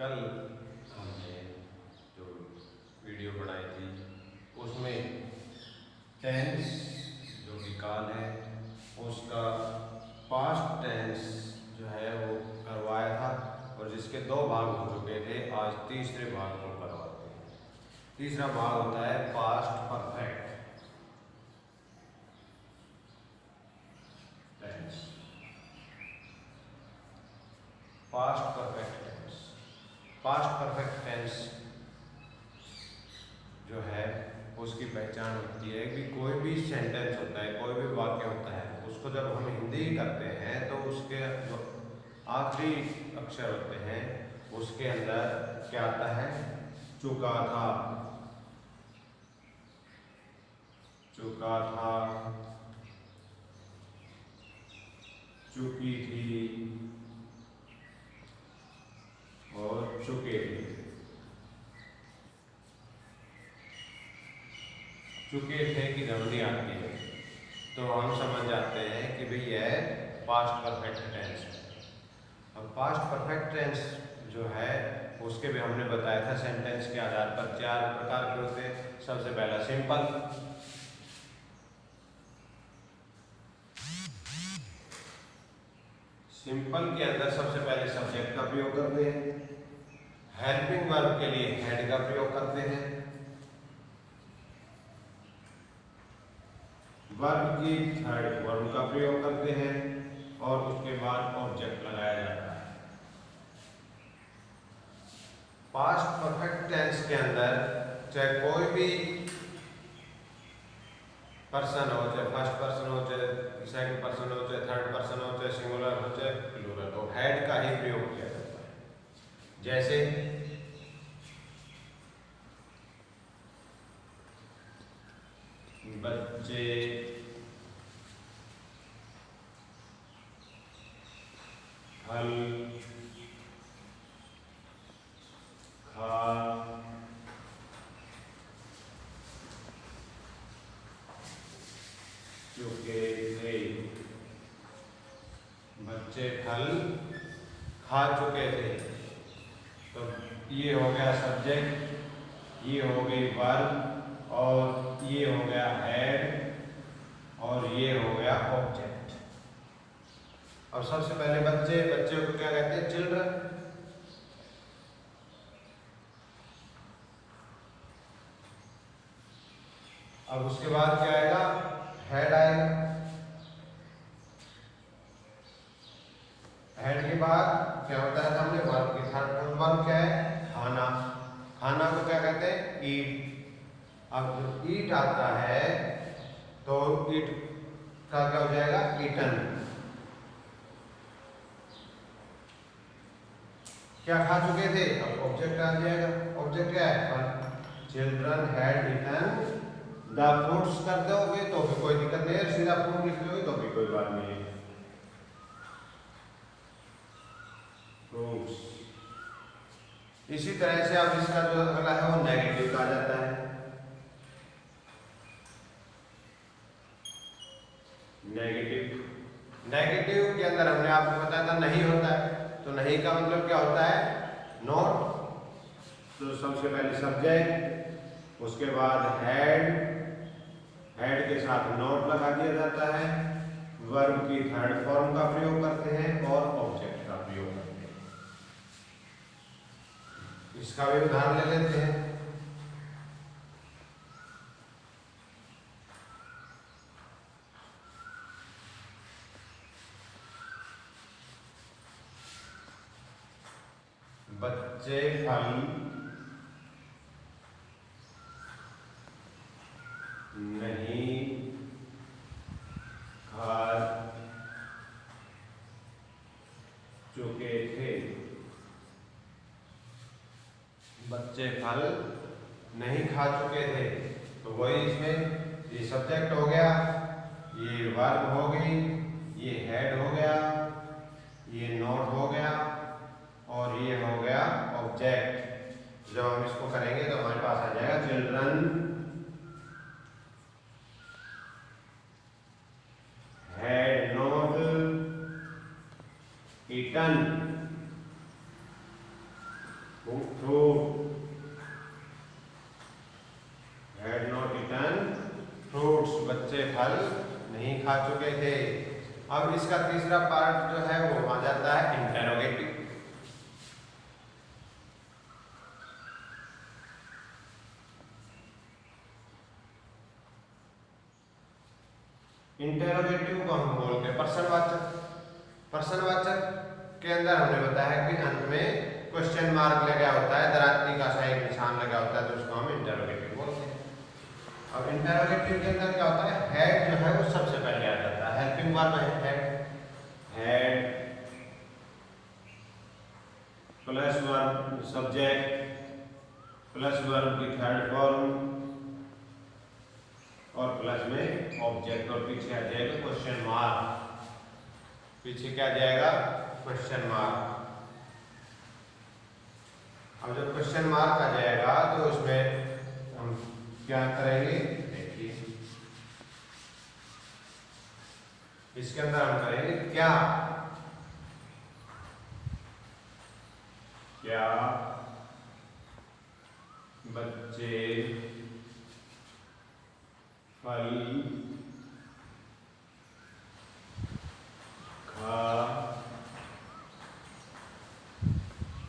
कल हमने जो वीडियो बनाई थी उसमें टेंस जो कि काल है उसका पास्ट टेंस जो है वो करवाया था और जिसके 2 भाग हो चुके थे। आज तीसरे भाग को करवाते हैं। तीसरा भाग होता है past perfect tense. Past perfect tense, past perfect tense जो है उसकी पहचान होती है कि कोई भी सेंटेंस होता है, कोई भी वाक्य होता है, उसको जब हम हिंदी करते हैं तो उसके जो आखिरी अक्षर होते हैं उसके अंदर क्या आता है? चुका था, चुका था, चुकी थी और चुके थे। चुके थे की ध्वनि आती है तो हम समझ जाते हैं कि भाई यह पास्ट परफेक्ट टेंस है। अब पास्ट परफेक्ट टेंस जो है उसके भी हमने बताया था सेंटेंस के आधार पर 4 प्रकार के होते हैं। सबसे पहला सिंपल, सिंपल के अंदर सबसे पहले सब्जेक्ट का प्रयोग करते हैं। हेल्पिंग वर्ब के लिए हैड का प्रयोग करते हैं। वर्ब की थर्ड फॉर्म का प्रयोग करते हैं और उसके बाद ऑब्जेक्ट लगाया जाता है। पास्ट परफेक्ट टेंस के अंदर चाहे कोई भी पर्सन हो, चाहे फर्स्ट पर्सन हो, चाहे सेकंड पर्सन हो, चाहे थर्ड पर्सन हो, चाहे सिंगुलर हो, चाहे प्लूरल हो, हेड का ही प्रयोग किया जाता है। जैसे बच्चे फल खा चुके थे। बच्चे फल खा चुके थे। तो ये हो गया सब्जेक्ट, ये हो गई वर्ब और ये हो गया हेड और ये हो गया ऑब्जेक्ट। और सबसे पहले बच्चे को क्या कहते हैं? चिल्ड्रन। अब उसके बाद क्या आएगा? हेड आएगा। हेड के बाद क्या होता है? हमने वर्ब की थर्ड वर्ब क्या है? खाना। खाना को क्या कहते हैं? ईट। अब जो ईट आता है तो ईट का क्या हो जाएगा? ईटन। क्या खा चुके थे? अब ऑब्जेक्ट आ जाएगा। ऑब्जेक्ट क्या है? Children had eaten the fruits कर दोगे तो भी कोई दिक्कत नहीं है, सीधा फ्रूट लिख दोगे तो भी कोई बात नहीं है। फ्रूट्स। इसी तरह से अब इसका जो अगला है वो नेगेटिव का आ जाता है। नेगेटिव, नेगेटिव के अंदर हमने आपको बताया था नहीं होता है। तो नहीं का मतलब क्या होता है? नॉट। तो सबसे पहले सब्जेक्ट, उसके बाद हेड, हेड के साथ नॉट लगा दिया जाता है। वर्ब की थर्ड फॉर्म का प्रयोग करते हैं और ऑब्जेक्ट का प्रयोग करते हैं। इसका भी उदाहरण ले लेते हैं। बच्चे फल नहीं खा चुके थे। बच्चे फल नहीं खा चुके थे तो वही इसमें ये सब्जेक्ट हो गया, ये वर्ब हो गई, ये हेड हो गया, ये नोट हो गया और ये हो गया ऑब्जेक्ट। जब हम इसको करेंगे तो हमारे पास आ जाएगा चिल्ड्रन हैड नॉट ईटन अब इसका तीसरा पार्ट जो है वो आ जाता है इंटेरोगेटिव। इंटेरोगेटिव को हम बोलते हैं प्रश्नवाचक। प्रश्नवाचक के अंदर हमने बताया कि अंत में क्वेश्चन मार्क लगा होता है, दरांती का सा एक निशान लगा होता है, तो उसको हम इंटेरोगेटिव बोलते हैं। अब इंटेरोगेटिव के अंदर क्या होता है, हेड जो है वो सबसे पहले आ जाता है। हेल्पिंग वर्ब है head, head plus verb subject plus verb की थर्ड फॉर्म और प्लस में ऑब्जेक्ट, और पीछे आ जाएगा क्वेश्चन मार्क। पीछे क्या आ जाएगा, क्वेश्चन मार्क। अब जब क्वेश्चन मार्क आ जाएगा तो उसमें हम क्या करेंगे, देखिए इसके अंदर हम करेंगे क्या, क्या बच्चे फल खा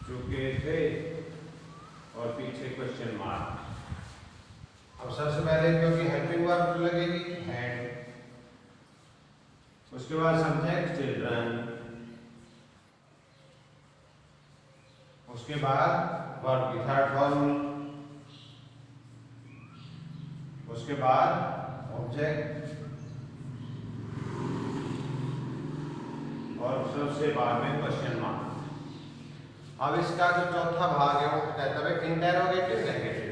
चुके थे, और पीछे क्वेश्चन मार्क। अब सबसे पहले क्योंकि हेल्पिंग वर्ब लगेगी हैड, उसके बाद सब्जेक्ट चिल्ड्रन, उसके बाद वर्ब की थर्ड फॉर्म, उसके बाद ऑब्जेक्ट, और सबसे बाद में क्वेश्चन मार्क। अब इसका जो चौथा भाग है वो कहता है इंटेरोगेटिव नेगेटिव।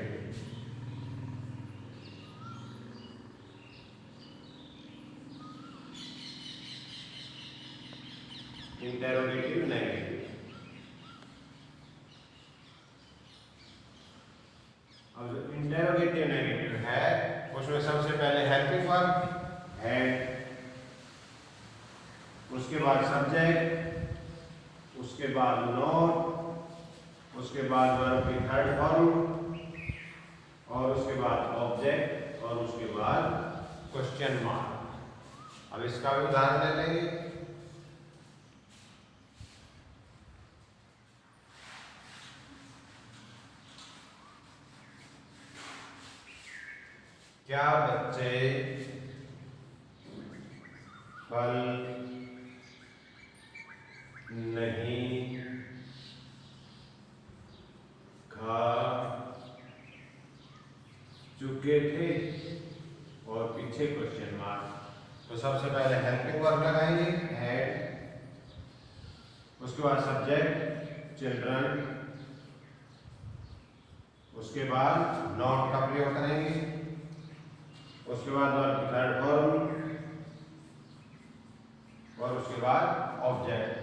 Interrogative negative. अब जो इंटेरोगेटिव नेगेटिव है उसमें सबसे पहले हेल्पिंग वर्ब हेड, उसके बाद सब्जेक्ट, उसके बाद नोट, उसके बाद वर्ब की थर्ड फॉर्म, और उसके बाद ऑब्जेक्ट, और उसके बाद क्वेश्चन मार्क। अब इसका भी उदाहरण ले लेंगे। क्या बच्चे फल नहीं खा चुके थे, और पीछे क्वेश्चन मार्क। तो सबसे पहले हेल्पिंग वर्ब लगाएंगे हेड, उसके बाद सब्जेक्ट चिल्ड्रन, उसके बाद नॉट का प्रयोग करेंगे, उसके बाद वर्ब की थर्ड फॉर्म, और उसके बाद ऑब्जेक्ट,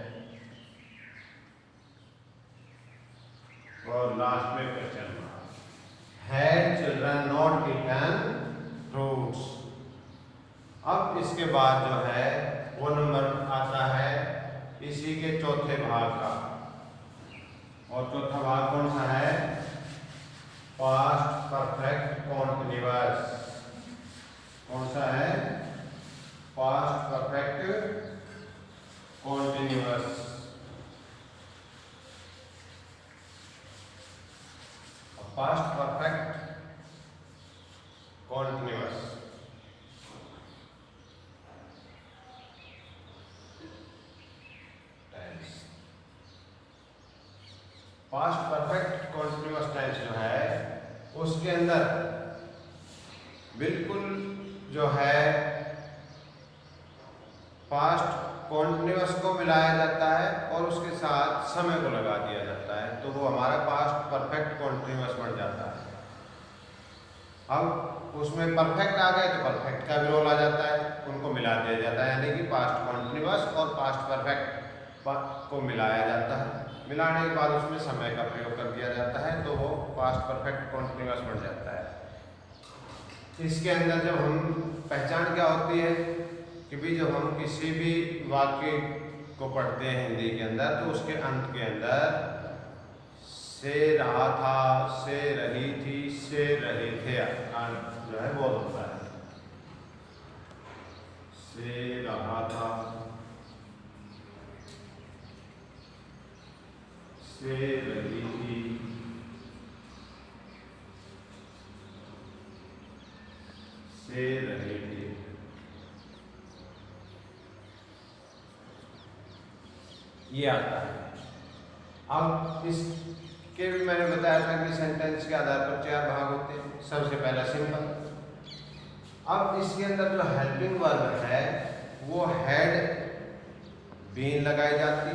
और लास्ट में question mark. Had children not eaten fruits. अब इसके बाद जो है वो नंबर आता है इसी के चौथे भाग का, और चौथा भाग कौन सा है, पास्ट परफेक्ट कॉन्टिन्यूअस। कौन सा है, past perfect continuous. Past perfect continuous. Past perfect continuous tense जो है उसके अंदर बिल्कुल जो है पास्ट कॉन्टिन्यूअस को मिलाया जाता है और उसके साथ समय को लगा दिया जाता है, तो वो हमारा पास्ट परफेक्ट कॉन्टिन्यूअस बन जाता है। अब उसमें परफेक्ट आ गए तो परफेक्ट का भी रोल आ जाता है, उनको मिला दिया जाता है, यानी कि पास्ट कॉन्टिन्यूअस और पास्ट परफेक्ट को मिलाया जाता है। मिलाने के बाद उसमें समय का प्रयोग कर दिया जाता है, तो वो पास्ट परफेक्ट कॉन्टिन्यूअस बन जाता है। इसके अंदर जब हम पहचान क्या होती है कि भी जब हम किसी भी वाक्य को पढ़ते हैं हिंदी के अंदर, तो उसके अंत के अंदर से रहा था, से रही थी, से रहे थे जो है वो होता है। से रहा था, से रही थी, से रही थी। ये आता है। अब इसके भी मैंने बताया था कि सेंटेंस के आधार पर 4 भाग होते हैं। सबसे पहला सिंपल। अब इसके अंदर जो हेल्पिंग वर्ब है वो हैड बीन लगाई जाती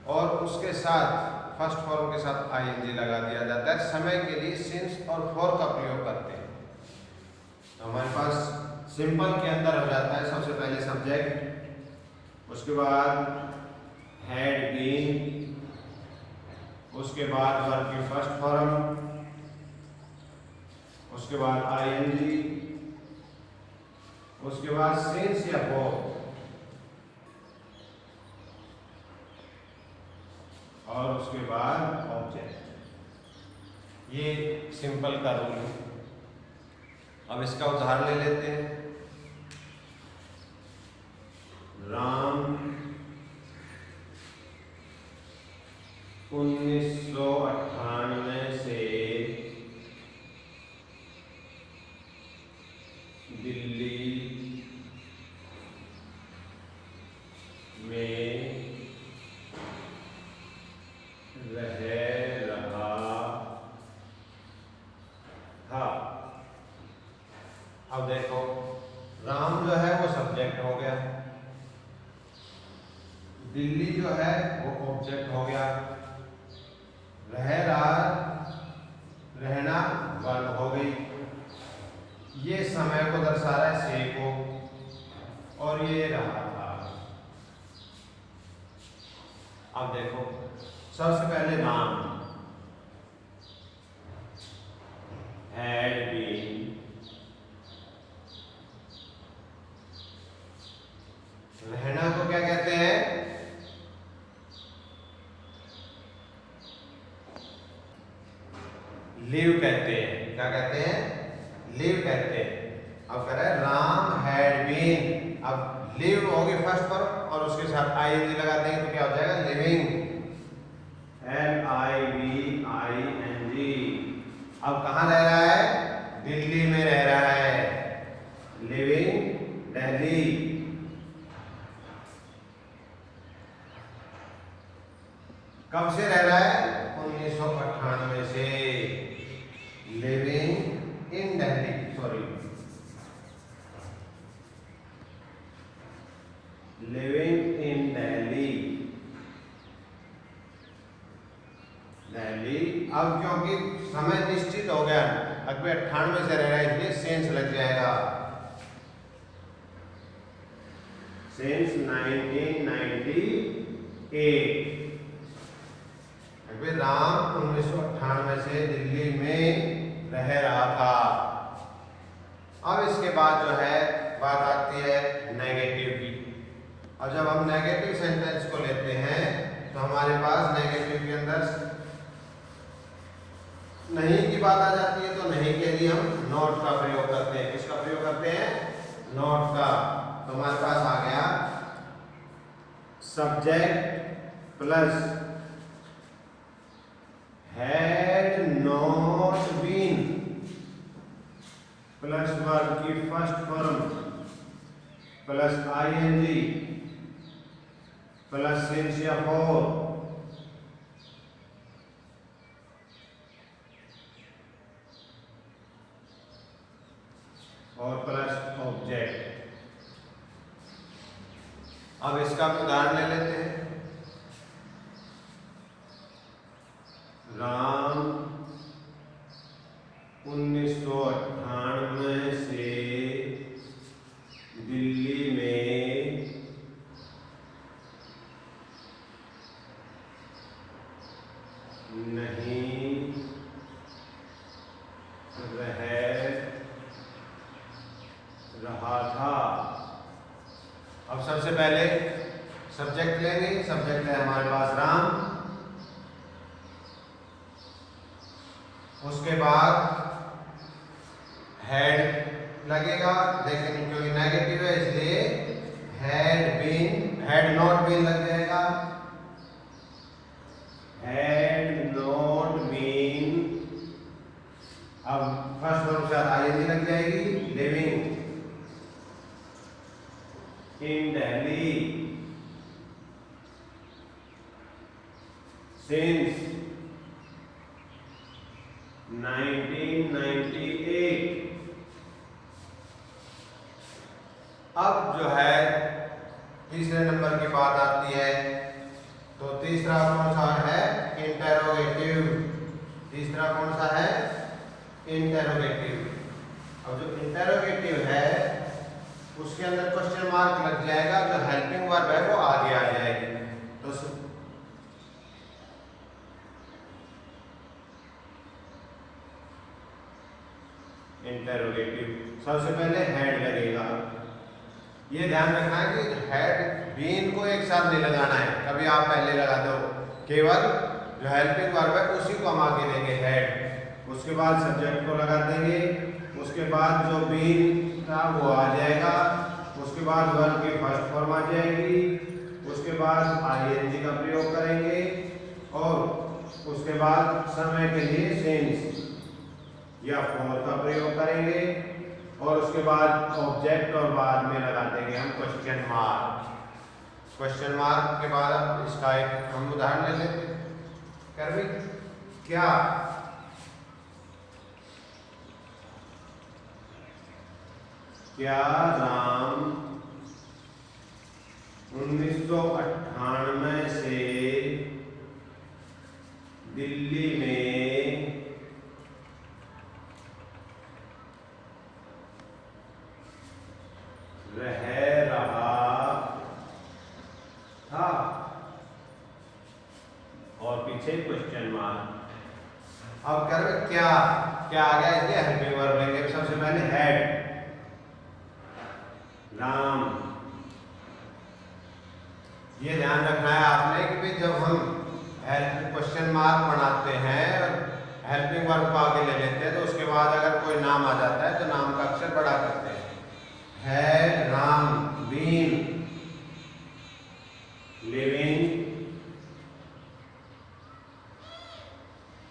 और उसके साथ फर्स्ट फॉर्म के साथ आईएनजी लगा दिया जाता है। समय के लिए सिंस और फॉर का प्रयोग करते हैं। तो हमारे पास सिंपल के अंदर हो जाता है सबसे पहले सब्जेक्ट, उसके बाद हैड बीन, उसके बाद वर्ब की फर्स्ट फॉर्म, उसके बाद आईएनजी, उसके बाद सिंस या फॉर, और उसके बाद ऑब्जेक्ट। ये सिंपल का रूल है। अब इसका उदाहरण ले लेते हैं। राम 1998 से दिल्ली में रह रहा था। अब देखो, राम जो है वो सब्जेक्ट हो गया, दिल्ली जो है वो ऑब्जेक्ट हो गया, रह रहा, रहना वर्ब हो गई, ये समय को दर्शा रहा है से को, और ये रहा था। अब देखो, सबसे पहले नाम हैड बीन, रहना को क्या कहते हैं? लिव कहते हैं। क्या कहते हैं? लिव कहते हैं। अब कह रहे हैं राम हैड बीन, अब लिव होगी फर्स्ट पर और उसके साथ आईएनजी लगा देंगे तो क्या हो जाएगा? Living, LIVING। अब कहाँ रह रहा है? दिल्ली में रह रहा है, लिविंग दिल्ली। कब से रह रहा है? 1998 से, living in Delhi, sorry, living in Delhi, Delhi. अब क्योंकि समय निश्चित हो गया, अभी 98 से रह रहा है इसलिए सेंस लग जाएगा, सेंस 1998। राम 1998 से दिल्ली में रह रहा था। अब इसके बाद जो है बात आती है नेगेटिव की। और जब हम नेगेटिव सेंटेंस को लेते हैं तो हमारे पास नेगेटिव के अंदर नहीं की बात आ जाती है, तो नहीं के लिए हम नॉट का प्रयोग करते हैं। किसका प्रयोग करते हैं? नॉट का। तो हमारे पास आ गया subject plus had not been plus verb की first form plus ING plus since या फॉर, और प्लस ऑब्जेक्ट। अब इसका उदाहरण ले लेते हैं। राम 1998 से दिल्ली में नहीं रह रहा था। अब सबसे पहले सब्जेक्ट लेंगे। सब्जेक्ट है हमारे पास राम, उसके बाद हैड लगेगा, लेकिन क्योंकि नेगेटिव है इसलिए had been, had not been लग जाएगा, हैड सिंस 1998। अब जो है तीसरे नंबर की बात आती है, तो तीसरा कौन सा है? इंटेरोगेटिव। तीसरा कौन सा है? इंटेरोगेटिव। अब जो इंटेरोगेटिव है उसके अंदर क्वेश्चन मार्क लग जाएगा, जो हेल्पिंग वर्ब है वो आगे आ जाएगी। तो इंटेरोगेटिव सबसे पहले हेड लगेगा। ये ध्यान रखना है कि हेड बीन को एक साथ नहीं लगाना है, कभी आप पहले लगा दो, केवल जो हेल्पिंग वर्ब है उसी को हम आगे लेंगे हेड, उसके बाद सब्जेक्ट को लगा देंगे, उसके बाद जो बीन था वो आ जाएगा, उसके बाद वर्ब की फर्स्ट फॉर्म आ जाएगी, उसके बाद आईएनजी का प्रयोग करेंगे और उसके बाद समय के लिए सिंस या फॉर का प्रयोग करेंगे और उसके बाद ऑब्जेक्ट और बाद में लगा देंगे हम क्वेश्चन मार्क। क्वेश्चन मार्क के बाद अब इसका एक हम उदाहरण ले लेते हैं। करवी क्या राम 1998 से दिल्ली में रह रहा था, और पीछे क्वेश्चन मार्क। अब कर क्या आ गया? इसलिए हेल्पिंग वर्ब लेंगे। सबसे पहले हेड राम। ये ध्यान रखना है आपने कि जब हम क्वेश्चन मार्क बनाते हैं और हेल्पिंग वर्ब को आगे ले लेते हैं तो उसके बाद अगर कोई नाम आ जाता है तो नाम का अक्षर बड़ा करते हैं। है Ram been living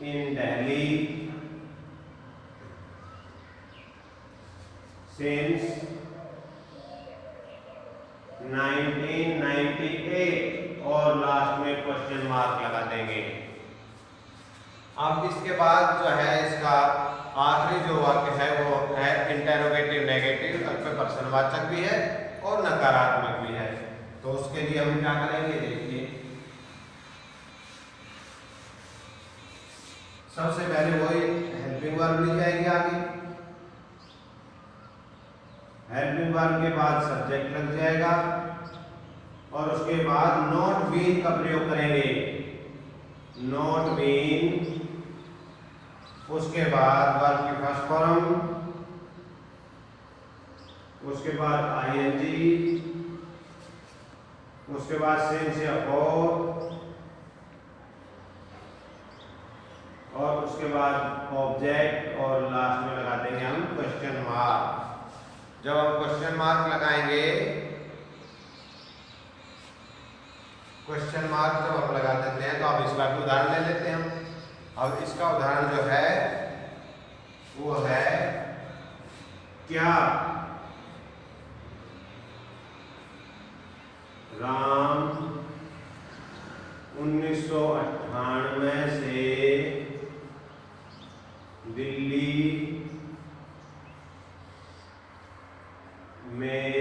in Delhi since 1998 और लास्ट में क्वेश्चन मार्क लगा देंगे। अब इसके बाद जो है इसका आखिरी जो वाक्य है वो है इंटेरोगेटिव नेगेटिव, प्रश्नवाचक भी है और नकारात्मक भी है। तो उसके लिए हम क्या करेंगे? देखिए, सबसे पहले वही हेल्पिंग वर्ब ली जाएगी आगे, हेल्पिंग वर्ब के बाद सब्जेक्ट लग जाएगा और उसके बाद नॉट बीन का प्रयोग करेंगे। नॉट बीन, उसके बाद वर्ब की फर्स्ट फॉर्म, उसके बाद आईएनजी, उसके बाद सिंस या फॉर और उसके बाद ऑब्जेक्ट और लास्ट में लगा देंगे हम क्वेश्चन मार्क। जब हम क्वेश्चन मार्क लगाएंगे, क्वेश्चन मार्क जब हम लगा देते हैं तो अब इसका भी उदाहरण ले लेते हैं हम। अब इसका उदाहरण जो है वो है क्या राम 1998 से दिल्ली में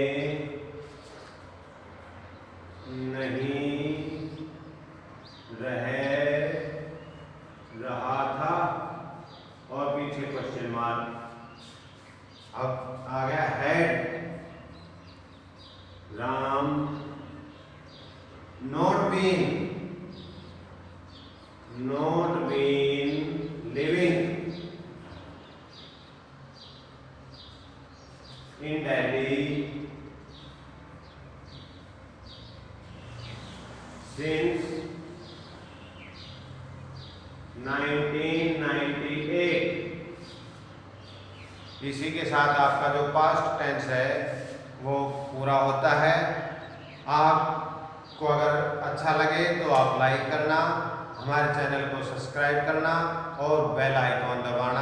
नहीं रह रहा था और पीछे क्वेश्चन मार्क। अब आ गया had Ram not been living in Delhi since 1998। इसी के साथ आपका जो पास्ट टेंस है वो पूरा होता है। आपको अगर अच्छा लगे तो आप लाइक करना, हमारे चैनल को सब्सक्राइब करना और बेल आइकॉन दबाना